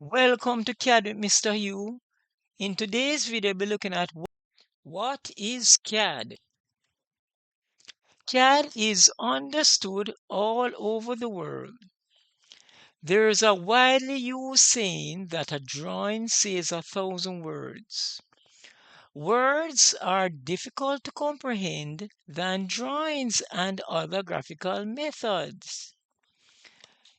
Welcome to CAD with Mr. Hugh. In today's video, we'll be looking at what is CAD. CAD is understood all over the world. There is a widely used saying that a drawing says 1,000 words. Words are difficult to comprehend than drawings and other graphical methods.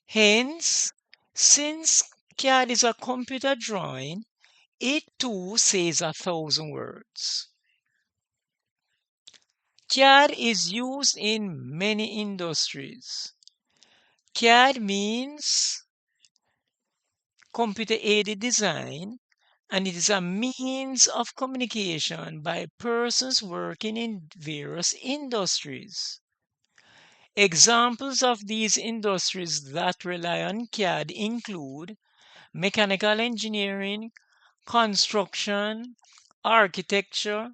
Hence, since CAD is a computer drawing, it too says 1,000 words. CAD is used in many industries. CAD means computer aided design, and it is a means of communication by persons working in various industries. Examples of these industries that rely on CAD include mechanical engineering, construction, architecture,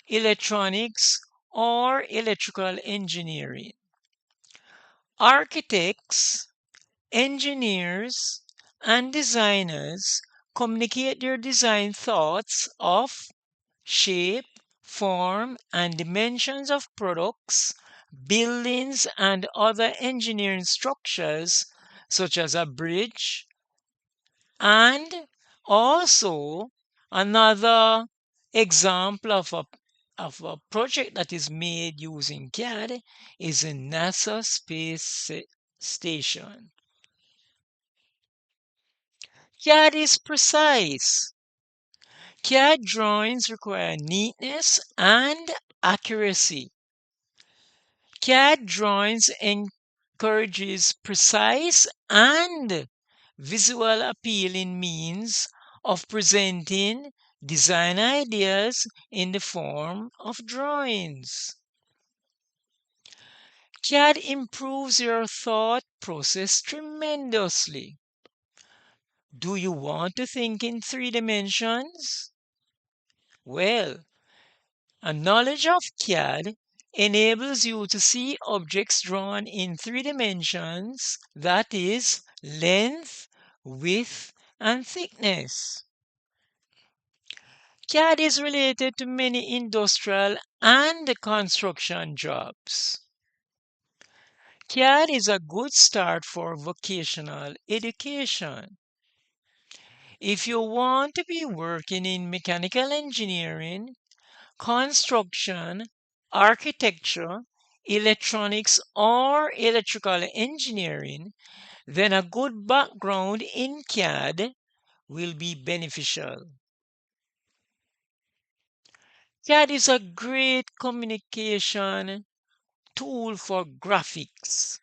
electronics, or electrical engineering. Architects, engineers, and designers communicate their design thoughts of shape, form, and dimensions of products, buildings, and other engineering structures such as a bridge, and also another example of a project that is made using CAD is a NASA space station. CAD is precise. CAD drawings require neatness and accuracy. CAD drawings encourages precise and visual appealing means of presenting design ideas in the form of drawings. CAD improves your thought process tremendously. Do you want to think in 3 dimensions? Well, a knowledge of CAD enables you to see objects drawn in 3 dimensions, that is, length, width, and thickness. CAD is related to many industrial and construction jobs. CAD is a good start for vocational education. If you want to be working in mechanical engineering, construction, architecture, electronics, or electrical engineering, then a good background in CAD will be beneficial. CAD is a great communication tool for graphics.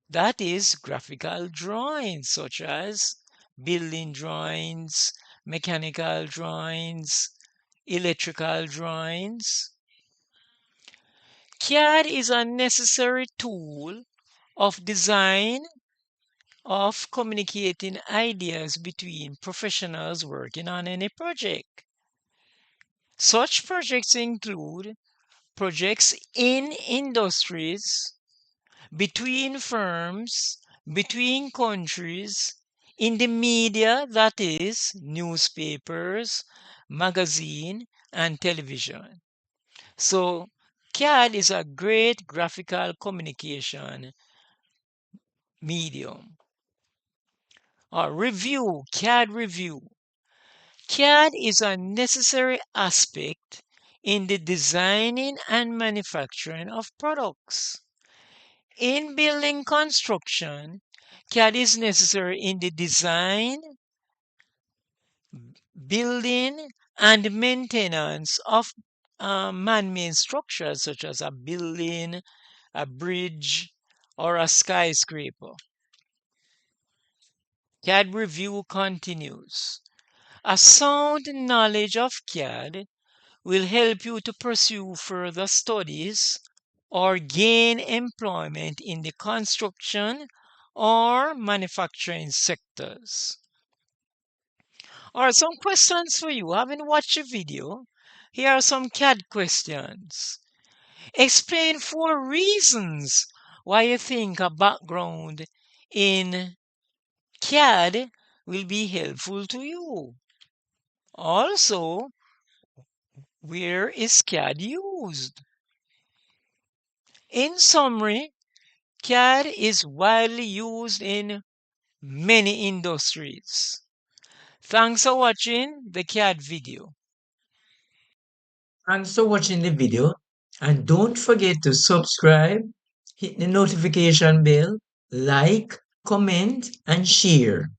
That is, graphical drawings such as building drawings, mechanical drawings, electrical drawings. CAD is a necessary tool of design, of communicating ideas between professionals working on any project. Such projects include projects in industries, between firms, between countries, in the media, that is, newspapers, magazine, and television. So, CAD is a great graphical communication medium. Review, CAD review. CAD is a necessary aspect in the designing and manufacturing of products. In building construction, CAD is necessary in the design, building, and maintenance of man-made structures such as a building, a bridge, or a skyscraper. CAD review continues. A sound knowledge of CAD will help you to pursue further studies or gain employment in the construction or manufacturing sectors. All right, some questions for you. Having watched the video, here are some CAD questions. Explain 4 reasons why you think a background in CAD will be helpful to you. Also, where is CAD used? In summary, CAD is widely used in many industries. Thanks for watching the CAD video. Thanks for watching the video and don't forget to subscribe, hit the notification bell, like, comment and share.